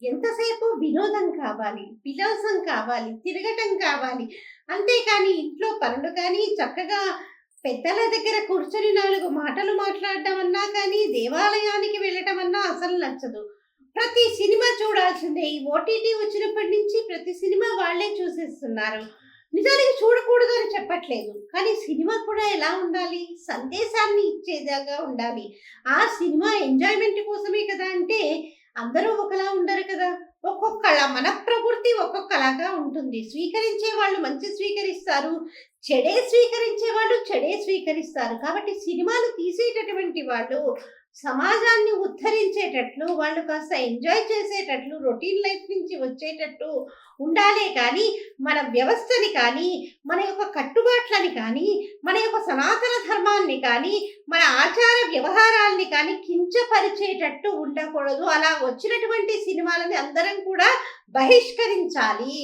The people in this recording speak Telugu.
ఎంతసేపు వినోదం కావాలి, విలాసం కావాలి, తిరగటం కావాలి. అంతేకాని ఇంట్లో పనులు కానీ, చక్కగా పెద్దల దగ్గర కూర్చొని 4 మాటలు మాట్లాడడం అన్నా కానీ, దేవాలయానికి వెళ్ళటం అన్నా అసలు నచ్చదు. ప్రతి సినిమా చూడాల్సిందే. ఈ ఓటీటీ వచ్చినప్పటి నుంచి ప్రతి సినిమా వాళ్ళే చూసేస్తున్నారు. నిజానికి చూడకూడదని చెప్పట్లేదు. కానీ సినిమా కూడా ఎలా ఉండాలి? సందేశాన్ని ఇచ్చేలాగా ఉండాలి. ఆ సినిమా ఎంజాయ్‌మెంట్ కోసమే కదా! అంటే అందరూ ఒకలా ఉండరు కదా! ఒక్కొక్కళ్ళ మన ప్రవృత్తి ఒక్కొక్కలాగా ఉంటుంది. స్వీకరించే వాళ్ళు మంచి స్వీకరిస్తారు. చెడే స్వీకరించే వాళ్ళు చెడే స్వీకరిస్తారు. కాబట్టి సినిమాలు తీసేటటువంటి వాళ్ళు సమాజాన్ని ఉద్ధరించేటట్లు, వాళ్ళు కాస్త ఎంజాయ్ చేసేటట్లు, రొటీన్ లైఫ్ నుంచి వచ్చేటట్టు ఉండాలే కానీ, మన వ్యవస్థని కానీ, మన యొక్క కట్టుబాట్లని కానీ, మన యొక్క సనాతన ధర్మాన్ని కానీ, మన ఆచార వ్యవహారాల్ని కానీ కించపరిచేటట్టు ఉండకూడదు. అలా వచ్చినటువంటి సినిమాలని అందరం కూడా బహిష్కరించాలి.